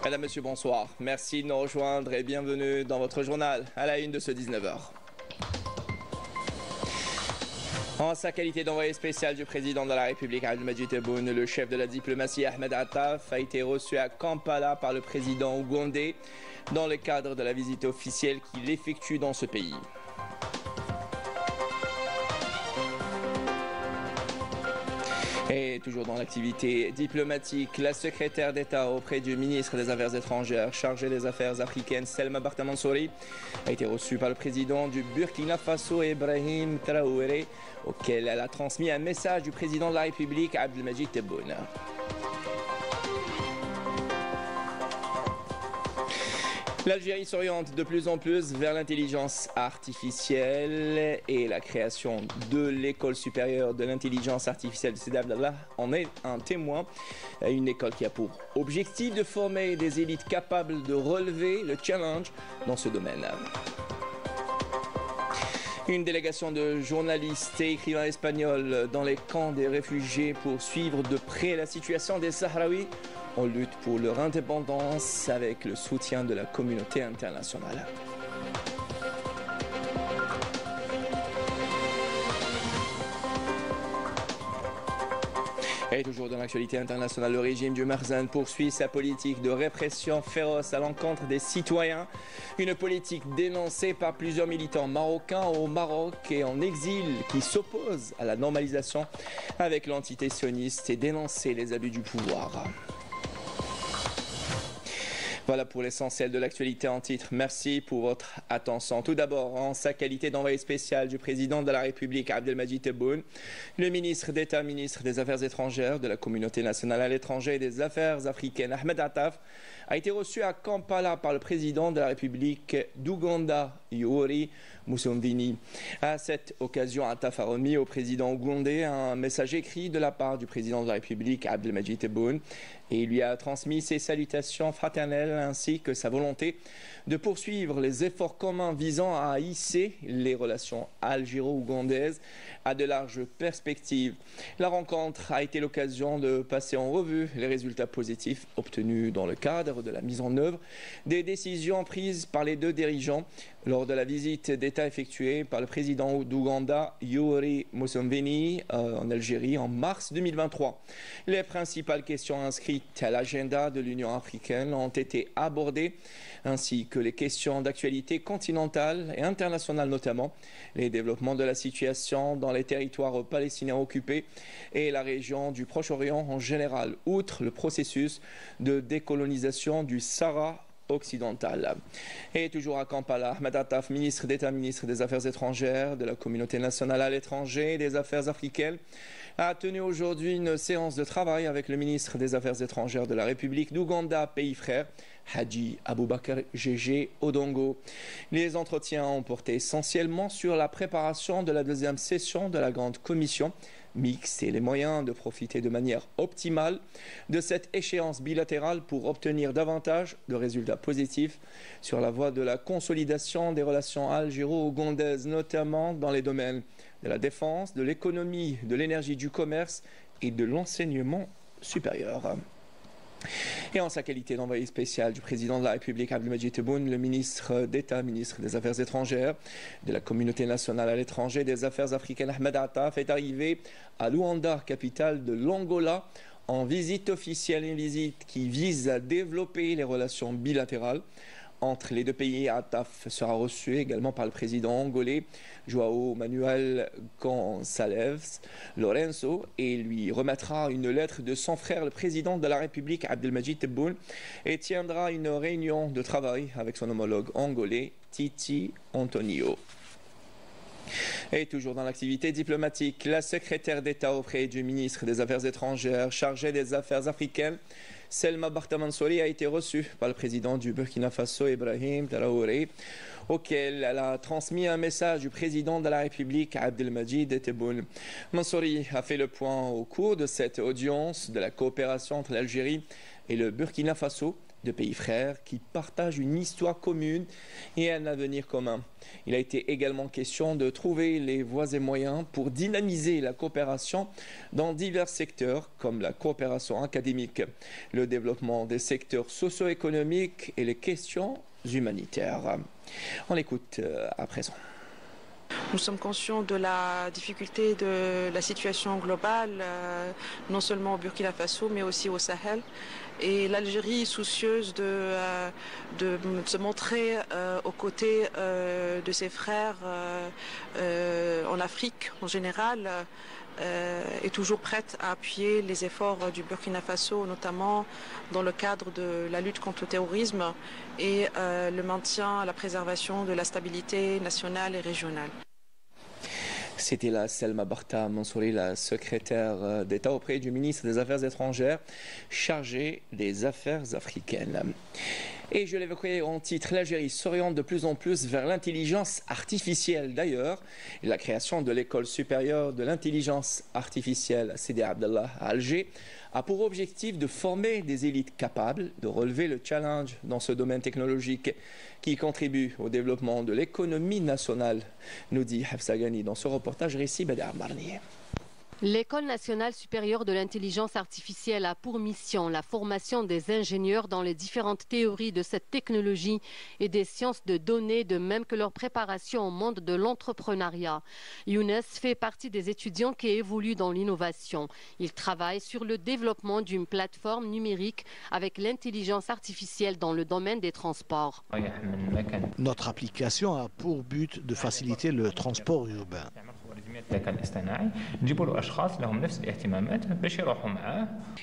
Mesdames, Messieurs, bonsoir. Merci de nous rejoindre et bienvenue dans votre journal à la une de ce 19h. En sa qualité d'envoyé spécial du président de la République Abdelmadjid Tebboune, le chef de la diplomatie Ahmed Attaf a été reçu à Kampala par le président ougandais dans le cadre de la visite officielle qu'il effectue dans ce pays. Et toujours dans l'activité diplomatique, la secrétaire d'État auprès du ministre des Affaires étrangères chargée des Affaires africaines, Selma Barta Mansouri, a été reçue par le président du Burkina Faso, Ibrahim Traoré, auquel elle a transmis un message du président de la République, Abdelmadjid Tebboune. L'Algérie s'oriente de plus en plus vers l'intelligence artificielle et la création de l'école supérieure de l'intelligence artificielle de Sidi Abdallah en est un témoin. Une école qui a pour objectif de former des élites capables de relever le challenge dans ce domaine. Une délégation de journalistes et écrivains espagnols dans les camps des réfugiés pour suivre de près la situation des Sahraouis en lutte pour leur indépendance avec le soutien de la communauté internationale. Et toujours dans l'actualité internationale, le régime du Marzane poursuit sa politique de répression féroce à l'encontre des citoyens. Une politique dénoncée par plusieurs militants marocains au Maroc et en exil qui s'opposent à la normalisation avec l'entité sioniste et dénoncer les abus du pouvoir. Voilà pour l'essentiel de l'actualité en titre. Merci pour votre attention. Tout d'abord, en sa qualité d'envoyé spécial du président de la République, Abdelmadjid Tebboune, le ministre d'État, ministre des Affaires étrangères, de la communauté nationale à l'étranger et des Affaires africaines, Ahmed Attaf, a été reçu à Kampala par le président de la République d'Ouganda, Yoweri Museveni. À cette occasion, Attaf a remis au président ougandais un message écrit de la part du président de la République, Abdelmadjid Tebboune, et il lui a transmis ses salutations fraternelles ainsi que sa volonté de poursuivre les efforts communs visant à hisser les relations algéro-ougandaises à de larges perspectives. La rencontre a été l'occasion de passer en revue les résultats positifs obtenus dans le cadre de la mise en œuvre des décisions prises par les deux dirigeants lors de la visite d'État effectuée par le président d'Ouganda, Yoweri Museveni, en Algérie en mars 2023. Les principales questions inscrites à l'agenda de l'Union africaine ont été abordées, ainsi que les questions d'actualité continentale et internationale notamment, les développements de la situation dans les territoires palestiniens occupés et la région du Proche-Orient en général, outre le processus de décolonisation du Sahara occidentale. Et toujours à Kampala, Ahmed Attaf, ministre d'État, ministre des Affaires étrangères, de la communauté nationale à l'étranger et des Affaires africaines, a tenu aujourd'hui une séance de travail avec le ministre des Affaires étrangères de la République d'Ouganda, pays frère, Haji Aboubakar Gégé Odongo. Les entretiens ont porté essentiellement sur la préparation de la deuxième session de la Grande Commission mixte et les moyens de profiter de manière optimale de cette échéance bilatérale pour obtenir davantage de résultats positifs sur la voie de la consolidation des relations algéro-ougandaises, notamment dans les domaines de la défense, de l'économie, de l'énergie, du commerce et de l'enseignement supérieur. Et en sa qualité d'envoyé spécial du président de la République, Abdelmadjid Tebboune, le ministre d'État, ministre des Affaires étrangères, de la communauté nationale à l'étranger, des Affaires africaines, Ahmed Attaf, est arrivé à Luanda, capitale de l'Angola, en visite officielle, une visite qui vise à développer les relations bilatérales entre les deux pays. Attaf sera reçu également par le président angolais João Manuel Gonçalves Lourenço et lui remettra une lettre de son frère, le président de la République Abdelmadjid Tebboune, et tiendra une réunion de travail avec son homologue angolais Titi Antonio. Et toujours dans l'activité diplomatique, la secrétaire d'État auprès du ministre des Affaires étrangères chargée des Affaires africaines, Selma Barta Mansouri, a été reçue par le président du Burkina Faso, Ibrahim Traoré, auquel elle a transmis un message du président de la République, Abdelmadjid Tebboune. Mansouri a fait le point au cours de cette audience de la coopération entre l'Algérie et le Burkina Faso de pays frères qui partagent une histoire commune et un avenir commun. Il a été également question de trouver les voies et moyens pour dynamiser la coopération dans divers secteurs comme la coopération académique, le développement des secteurs socio-économiques et les questions humanitaires. On l'écoute à présent. Nous sommes conscients de la difficulté de la situation globale, non seulement au Burkina Faso, mais aussi au Sahel. Et l'Algérie est soucieuse de se montrer aux côtés de ses frères en Afrique en général, est toujours prête à appuyer les efforts du Burkina Faso, notamment dans le cadre de la lutte contre le terrorisme et le maintien, la préservation de la stabilité nationale et régionale. C'était là Selma Barta Mansouri, la secrétaire d'État auprès du ministre des Affaires étrangères, chargée des affaires africaines. Et je l'évoquais en titre, l'Algérie s'oriente de plus en plus vers l'intelligence artificielle. D'ailleurs, la création de l'école supérieure de l'intelligence artificielle Sidi Abdallah à Alger a pour objectif de former des élites capables de relever le challenge dans ce domaine technologique qui contribue au développement de l'économie nationale, nous dit Hafsa Ghani dans ce reportage récit Badar Marnier. L'École nationale supérieure de l'intelligence artificielle a pour mission la formation des ingénieurs dans les différentes théories de cette technologie et des sciences de données, de même que leur préparation au monde de l'entrepreneuriat. Younes fait partie des étudiants qui évoluent dans l'innovation. Il travaille sur le développement d'une plateforme numérique avec l'intelligence artificielle dans le domaine des transports. Notre application a pour but de faciliter le transport urbain.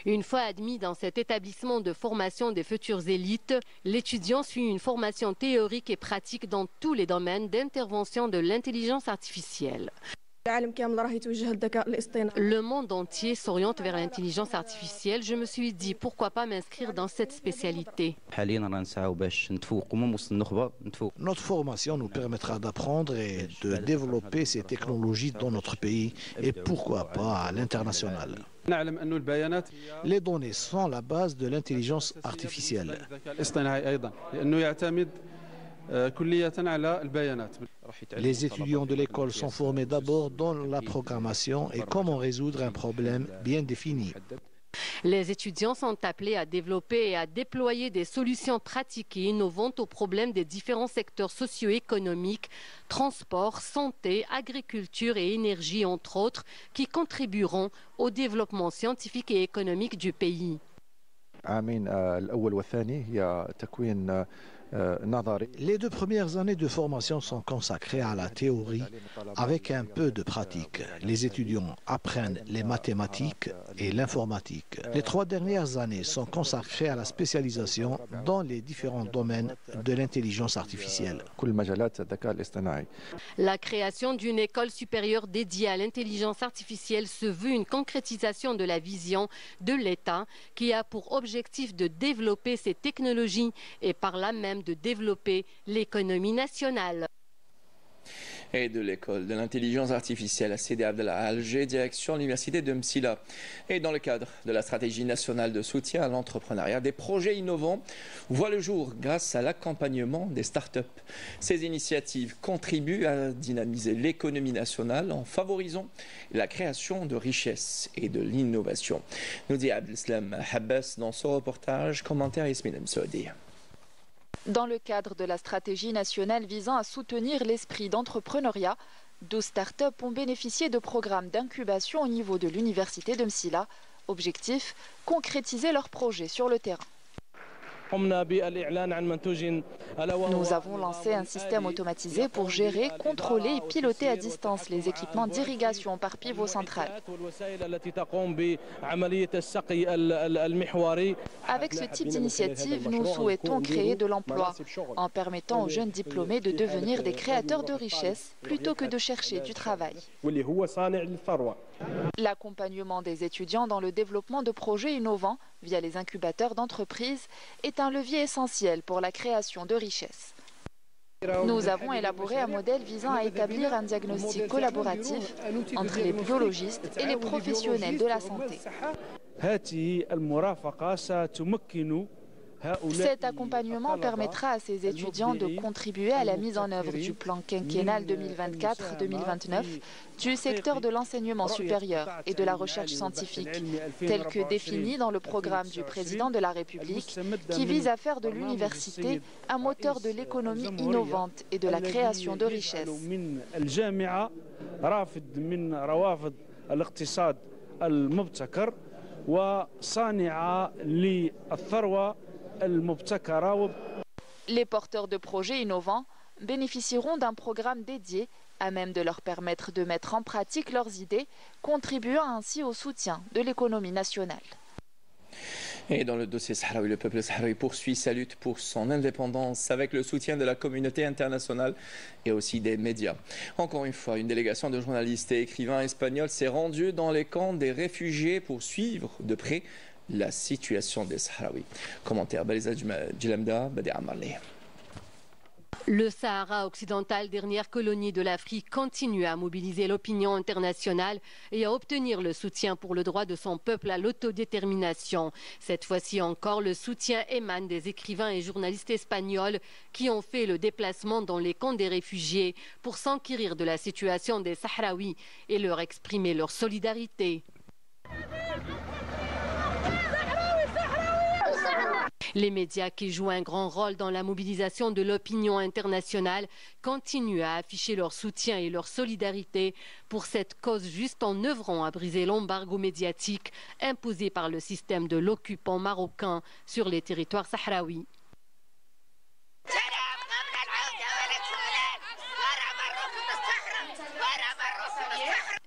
Une fois admis dans cet établissement de formation des futures élites, l'étudiant suit une formation théorique et pratique dans tous les domaines d'intervention de l'intelligence artificielle. Le monde entier s'oriente vers l'intelligence artificielle. Je me suis dit, pourquoi pas m'inscrire dans cette spécialité? Notre formation nous permettra d'apprendre et de développer ces technologies dans notre pays et pourquoi pas à l'international. Les données sont la base de l'intelligence artificielle. Les étudiants de l'école sont formés d'abord dans la programmation et comment résoudre un problème bien défini. Les étudiants sont appelés à développer et à déployer des solutions pratiques et innovantes aux problèmes des différents secteurs socio-économiques, transport, santé, agriculture et énergie, entre autres, qui contribueront au développement scientifique et économique du pays. Les 2 premières années de formation sont consacrées à la théorie avec un peu de pratique. Les étudiants apprennent les mathématiques et l'informatique. Les 3 dernières années sont consacrées à la spécialisation dans les différents domaines de l'intelligence artificielle. La création d'une école supérieure dédiée à l'intelligence artificielle se veut une concrétisation de la vision de l'État qui a pour objectif de développer ces technologies et par là même de développer l'économie nationale. Et de l'école de l'intelligence artificielle à Sidi Abdallah à Alger, direction l'université de Msila. Et dans le cadre de la stratégie nationale de soutien à l'entrepreneuriat, des projets innovants voient le jour grâce à l'accompagnement des startups. Ces initiatives contribuent à dynamiser l'économie nationale en favorisant la création de richesses et de l'innovation. Nous dit Abdeslam Habbas dans ce reportage, commentaire Ismail Msoudi. Dans le cadre de la stratégie nationale visant à soutenir l'esprit d'entrepreneuriat, 12 startups ont bénéficié de programmes d'incubation au niveau de l'université de Msila. Objectif, concrétiser leurs projets sur le terrain. Nous avons lancé un système automatisé pour gérer, contrôler et piloter à distance les équipements d'irrigation par pivot central. Avec ce type d'initiative, nous souhaitons créer de l'emploi en permettant aux jeunes diplômés de devenir des créateurs de richesses plutôt que de chercher du travail. L'accompagnement des étudiants dans le développement de projets innovants via les incubateurs d'entreprises est un levier essentiel pour la création de richesses. Nous avons élaboré un modèle visant à établir un diagnostic collaboratif entre les biologistes et les professionnels de la santé. Cet accompagnement permettra à ces étudiants de contribuer à la mise en œuvre du plan quinquennal 2024-2029 du secteur de l'enseignement supérieur et de la recherche scientifique, tel que défini dans le programme du président de la République, qui vise à faire de l'université un moteur de l'économie innovante et de la création de richesses. Les porteurs de projets innovants bénéficieront d'un programme dédié à même de leur permettre de mettre en pratique leurs idées, contribuant ainsi au soutien de l'économie nationale. Et dans le dossier sahraoui, le peuple sahraoui poursuit sa lutte pour son indépendance avec le soutien de la communauté internationale et aussi des médias. Encore une fois, une délégation de journalistes et écrivains espagnols s'est rendue dans les camps des réfugiés pour suivre de près la situation des Sahraouis. Commentaire Baliza Djilamda, Badi Amarli. Le Sahara occidental, dernière colonie de l'Afrique, continue à mobiliser l'opinion internationale et à obtenir le soutien pour le droit de son peuple à l'autodétermination. Cette fois-ci encore, le soutien émane des écrivains et journalistes espagnols qui ont fait le déplacement dans les camps des réfugiés pour s'enquérir de la situation des Sahraouis et leur exprimer leur solidarité. Les médias qui jouent un grand rôle dans la mobilisation de l'opinion internationale continuent à afficher leur soutien et leur solidarité pour cette cause juste en œuvrant à briser l'embargo médiatique imposé par le système de l'occupant marocain sur les territoires sahraouis.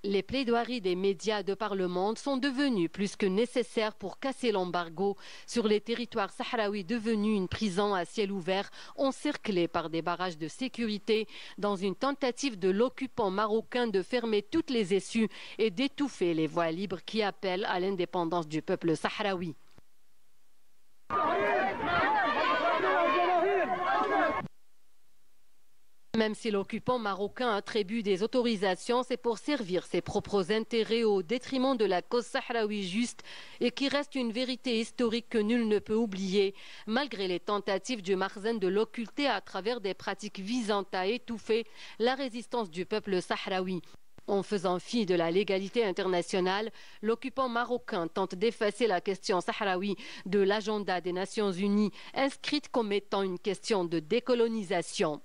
Les plaidoiries des médias de par le monde sont devenues plus que nécessaires pour casser l'embargo sur les territoires sahraouis devenus une prison à ciel ouvert, encerclés par des barrages de sécurité, dans une tentative de l'occupant marocain de fermer toutes les issues et d'étouffer les voix libres qui appellent à l'indépendance du peuple sahraoui. Même si l'occupant marocain attribue des autorisations, c'est pour servir ses propres intérêts au détriment de la cause sahraoui juste et qui reste une vérité historique que nul ne peut oublier, malgré les tentatives du Makhzen de l'occulter à travers des pratiques visant à étouffer la résistance du peuple sahraoui. En faisant fi de la légalité internationale, l'occupant marocain tente d'effacer la question sahraoui de l'agenda des Nations Unies, inscrite comme étant une question de décolonisation.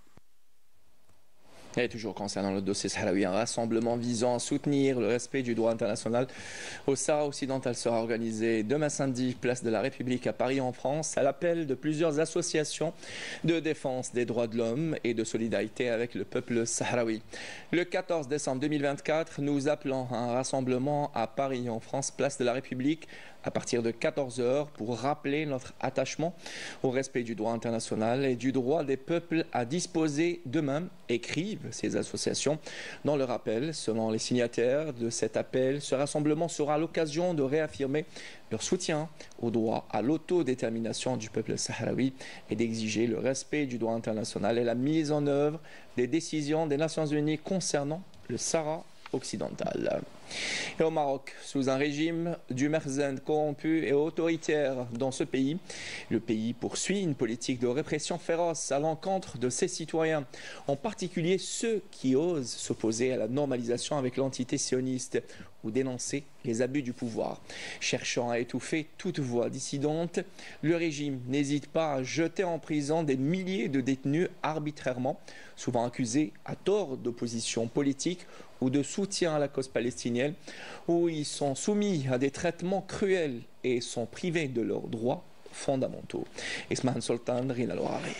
Et toujours concernant le dossier sahraoui, un rassemblement visant à soutenir le respect du droit international au Sahara occidental sera organisé demain samedi, place de la République à Paris en France, à l'appel de plusieurs associations de défense des droits de l'homme et de solidarité avec le peuple sahraoui. Le 14 décembre 2024, nous appelons à un rassemblement à Paris en France, place de la République, à partir de 14 h pour rappeler notre attachement au respect du droit international et du droit des peuples à disposer d'eux-mêmes, écrivent ces associations. Dans le rappel, selon les signataires de cet appel, ce rassemblement sera l'occasion de réaffirmer leur soutien au droit à l'autodétermination du peuple sahraoui et d'exiger le respect du droit international et la mise en œuvre des décisions des Nations Unies concernant le Sahara occidental. Et au Maroc, sous un régime du Makhzen corrompu et autoritaire dans ce pays, le pays poursuit une politique de répression féroce à l'encontre de ses citoyens, en particulier ceux qui osent s'opposer à la normalisation avec l'entité sioniste ou dénoncer les abus du pouvoir. Cherchant à étouffer toute voix dissidente, le régime n'hésite pas à jeter en prison des milliers de détenus arbitrairement, souvent accusés à tort d'opposition politique ou de soutien à la cause palestinienne, où ils sont soumis à des traitements cruels et sont privés de leurs droits fondamentaux. Ismahan Sultan, Rina Louari.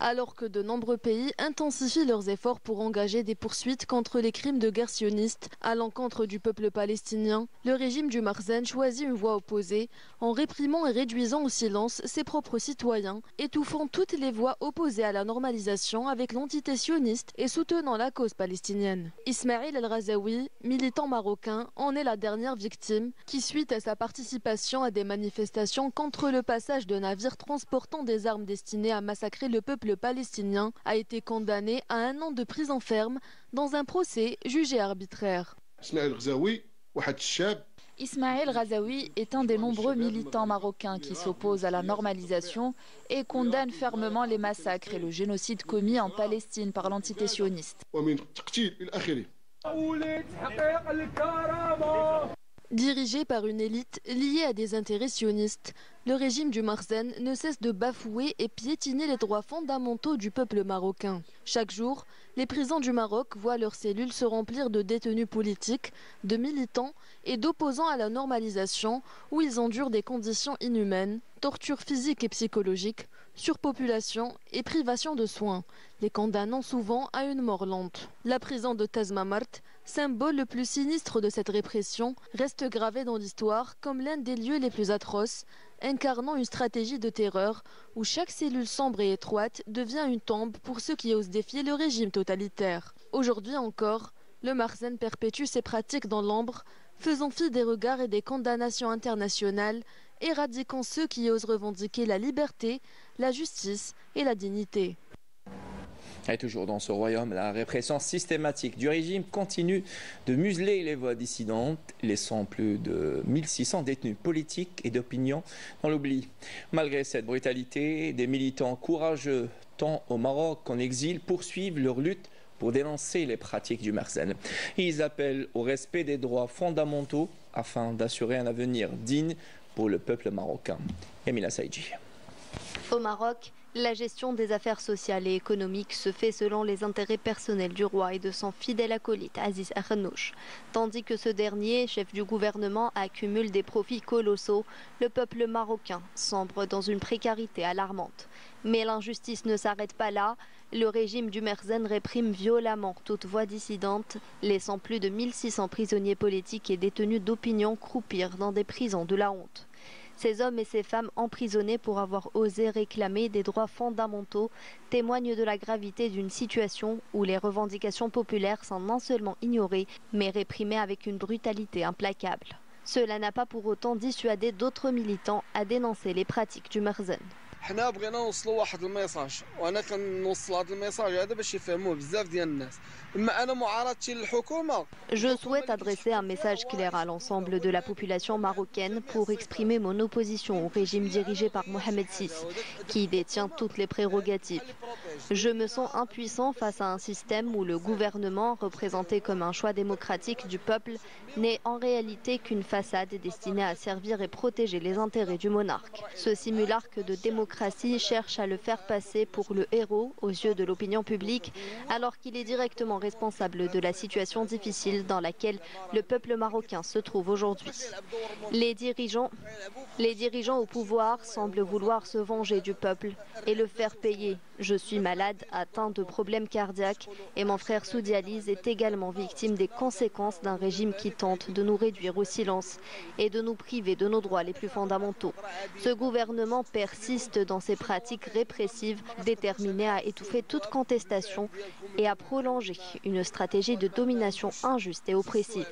Alors que de nombreux pays intensifient leurs efforts pour engager des poursuites contre les crimes de guerre sionistes à l'encontre du peuple palestinien, le régime du Makhzen choisit une voie opposée en réprimant et réduisant au silence ses propres citoyens, étouffant toutes les voix opposées à la normalisation avec l'entité sioniste et soutenant la cause palestinienne. Ismail El-Razaoui, militant marocain, en est la dernière victime qui, suite à sa participation à des manifestations contre le passage de navires transportant des armes destinées à massacrer le peuple palestinien, a été condamné à 1 an de prison ferme dans un procès jugé arbitraire. Ismaël Razaoui est un des nombreux militants marocains qui s'opposent à la normalisation et condamne fermement les massacres et le génocide commis en Palestine par l'entité sioniste. Dirigé par une élite liée à des intérêts sionistes, le régime du Marzane ne cesse de bafouer et piétiner les droits fondamentaux du peuple marocain. Chaque jour, les prisons du Maroc voient leurs cellules se remplir de détenus politiques, de militants et d'opposants à la normalisation où ils endurent des conditions inhumaines, tortures physiques et psychologiques, surpopulation et privation de soins, les condamnant souvent à une mort lente. La prison de Tazmamart, symbole le plus sinistre de cette répression, reste gravée dans l'histoire comme l'un des lieux les plus atroces, incarnant une stratégie de terreur où chaque cellule sombre et étroite devient une tombe pour ceux qui osent défier le régime totalitaire. Aujourd'hui encore, le Marzane perpétue ses pratiques dans l'ombre, faisant fi des regards et des condamnations internationales, éradiquant ceux qui osent revendiquer la liberté, la justice et la dignité. Et toujours dans ce royaume, la répression systématique du régime continue de museler les voix dissidentes, laissant plus de 1600 détenus politiques et d'opinion dans l'oubli. Malgré cette brutalité, des militants courageux, tant au Maroc qu'en exil, poursuivent leur lutte pour dénoncer les pratiques du Marzane. Ils appellent au respect des droits fondamentaux afin d'assurer un avenir digne pour le peuple marocain. Yamina Saïdji. Au Maroc, la gestion des affaires sociales et économiques se fait selon les intérêts personnels du roi et de son fidèle acolyte Aziz Arnouch. Tandis que ce dernier, chef du gouvernement, accumule des profits colossaux, le peuple marocain sombre dans une précarité alarmante. Mais l'injustice ne s'arrête pas là. Le régime du Marzane réprime violemment toute voix dissidente, laissant plus de 1600 prisonniers politiques et détenus d'opinion croupir dans des prisons de la honte. Ces hommes et ces femmes emprisonnés pour avoir osé réclamer des droits fondamentaux témoignent de la gravité d'une situation où les revendications populaires sont non seulement ignorées, mais réprimées avec une brutalité implacable. Cela n'a pas pour autant dissuadé d'autres militants à dénoncer les pratiques du Marzane. حنا بغينا نوصلوا واحد الميساج وانا كنوصل هذا الميساج هذا باش يفهموه بزاف ديال الناس اما انا معارضتي للحكومه. Je souhaite adresser un message clair à l'ensemble de la population marocaine pour exprimer mon opposition au régime dirigé par Mohamed VI, qui détient toutes les prérogatives. Je me sens impuissant face à un système où le gouvernement, représenté comme un choix démocratique du peuple, n'est en réalité qu'une façade destinée à servir et protéger les intérêts du monarque. Ce simulacre de démocratie cherche à le faire passer pour le héros aux yeux de l'opinion publique, alors qu'il est directement responsable de la situation difficile dans laquelle le peuple marocain se trouve aujourd'hui. Les dirigeants au pouvoir semblent vouloir se venger du peuple et le faire payer. Je suis malade, atteint de problèmes cardiaques et mon frère sous dialyse est également victime des conséquences d'un régime qui tente de nous réduire au silence et de nous priver de nos droits les plus fondamentaux. Ce gouvernement persiste dans ses pratiques répressives, déterminé à étouffer toute contestation et à prolonger une stratégie de domination injuste et oppressive.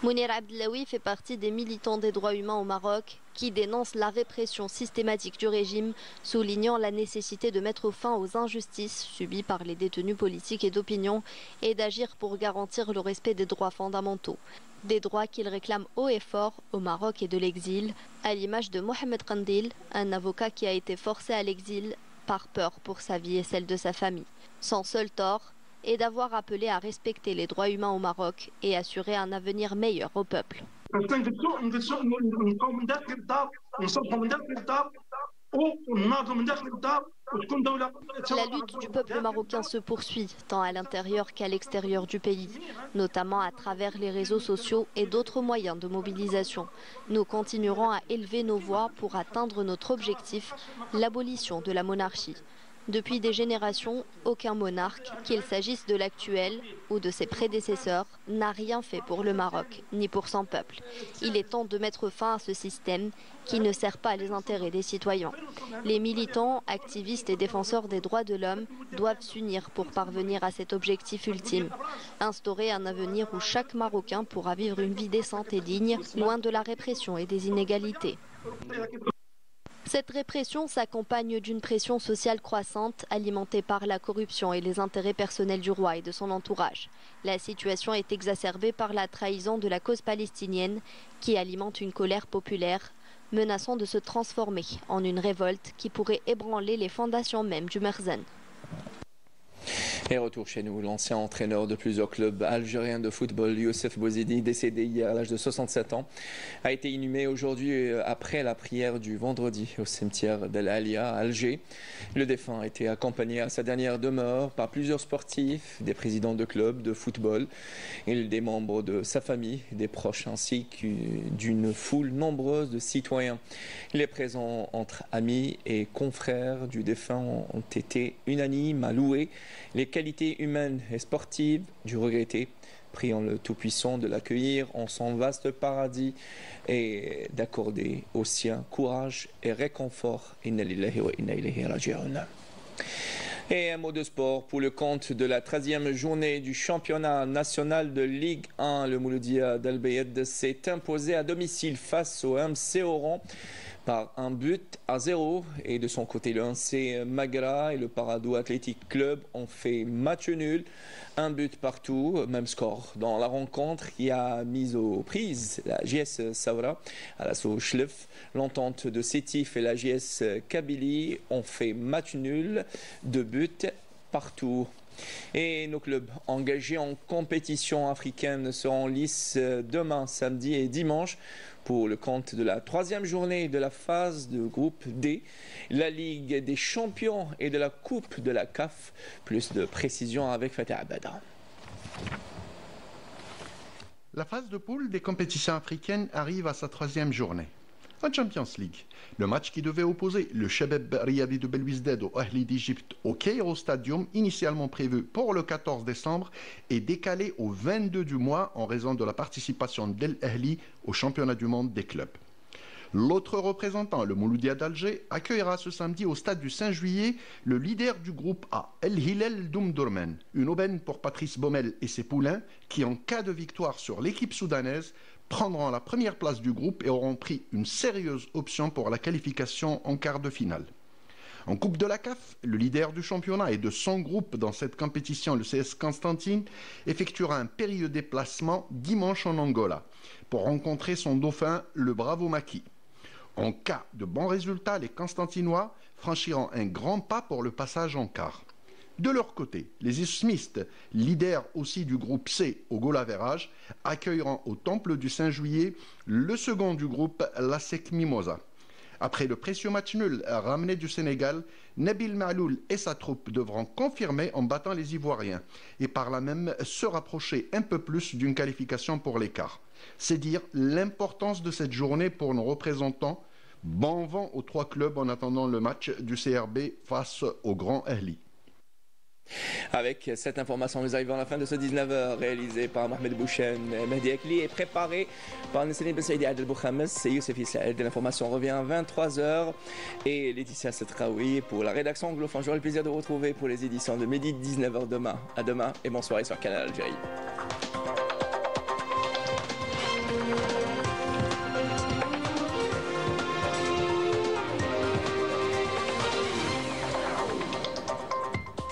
Mounir Abdellaoui fait partie des militants des droits humains au Maroc qui dénoncent la répression systématique du régime, soulignant la nécessité de mettre fin aux injustices subies par les détenus politiques et d'opinion et d'agir pour garantir le respect des droits fondamentaux. Des droits qu'il réclame haut et fort au Maroc et de l'exil, à l'image de Mohamed Kandil, un avocat qui a été forcé à l'exil par peur pour sa vie et celle de sa famille. Son seul tort est d'avoir appelé à respecter les droits humains au Maroc et assurer un avenir meilleur au peuple. La lutte du peuple marocain se poursuit, tant à l'intérieur qu'à l'extérieur du pays, notamment à travers les réseaux sociaux et d'autres moyens de mobilisation. Nous continuerons à élever nos voix pour atteindre notre objectif, l'abolition de la monarchie. Depuis des générations, aucun monarque, qu'il s'agisse de l'actuel ou de ses prédécesseurs, n'a rien fait pour le Maroc, ni pour son peuple. Il est temps de mettre fin à ce système qui ne sert pas les intérêts des citoyens. Les militants, activistes et défenseurs des droits de l'homme doivent s'unir pour parvenir à cet objectif ultime. Instaurer un avenir où chaque Marocain pourra vivre une vie décente et digne, loin de la répression et des inégalités. Cette répression s'accompagne d'une pression sociale croissante, alimentée par la corruption et les intérêts personnels du roi et de son entourage. La situation est exacerbée par la trahison de la cause palestinienne, qui alimente une colère populaire, menaçant de se transformer en une révolte qui pourrait ébranler les fondations même du Merzen. Et retour chez nous, l'ancien entraîneur de plusieurs clubs algériens de football, Youssef Bouzidi, décédé hier à l'âge de 67 ans, a été inhumé aujourd'hui après la prière du vendredi au cimetière d'El Alia à Alger. Le défunt a été accompagné à sa dernière demeure par plusieurs sportifs, des présidents de clubs de football et des membres de sa famille, des proches ainsi que d'une foule nombreuse de citoyens. Les présents entre amis et confrères du défunt ont été unanimes à louer les qualités humaines et sportives du regretté, priant le Tout-Puissant de l'accueillir en son vaste paradis et d'accorder aux siens courage et réconfort. Inna lillahi wa inna ilayhi raji'un. Et un mot de sport pour le compte de la 13e journée du championnat national de Ligue 1. Le Mouloudia d'Al Bayed s'est imposé à domicile face au MC Oran par 1-0 et de son côté le 1C Magra et le Paradou Athletic Club ont fait match nul, 1 but partout, même score dans la rencontre qui a mis aux prises la JS Saoura à l'assaut Schlef. L'entente de Sétif et la JS Kabylie ont fait match nul, 2 buts partout. Et nos clubs engagés en compétition africaine seront en lice demain, samedi et dimanche pour le compte de la 3e journée de la phase de groupe D, la Ligue des champions et de la Coupe de la CAF. Plus de précisions avec Fatih Abada. La phase de poule des compétitions africaines arrive à sa 3e journée. En Champions League, le match qui devait opposer le Shabab Riyadi de Belouizdad au Ahli d'Égypte au Cairo Stadium, initialement prévu pour le 14 décembre, est décalé au 22 du mois en raison de la participation d'El Ahli au championnat du monde des clubs. L'autre représentant, le Mouloudia d'Alger, accueillera ce samedi au stade du 5 juillet le leader du groupe A, El Hilal d'Omdurman, une aubaine pour Patrice Baumel et ses poulains qui, en cas de victoire sur l'équipe soudanaise, prendront la première place du groupe et auront pris une sérieuse option pour la qualification en quart de finale. En Coupe de la CAF, le leader du championnat et de son groupe dans cette compétition, le CS Constantine, effectuera un périlleux déplacement dimanche en Angola pour rencontrer son dauphin, le Bravo Maki. En cas de bons résultats, les Constantinois franchiront un grand pas pour le passage en quart. De leur côté, les Ismistes, leaders aussi du groupe C au goal average, accueilleront au Temple du 5 juillet le second du groupe, l'ASEC Mimosa. Après le précieux match nul ramené du Sénégal, Nabil Maloul et sa troupe devront confirmer en battant les Ivoiriens et par là même se rapprocher un peu plus d'une qualification pour l'écart. C'est dire l'importance de cette journée pour nos représentants. Bon vent aux 3 clubs en attendant le match du CRB face au Grand Ahli. Avec cette information, nous arrivons à la fin de ce 19h réalisé par Mohamed Bouchen, Mehdi Akli et préparé par Nesseline Bensaïdi Adel Bouhames et Youssef Issaël. L'information revient à 23h et Laetitia Setraoui pour la rédaction anglophone. J'aurai le plaisir de vous retrouver pour les éditions de Midi 19h demain. À demain et bonne soirée sur Canal Algérie.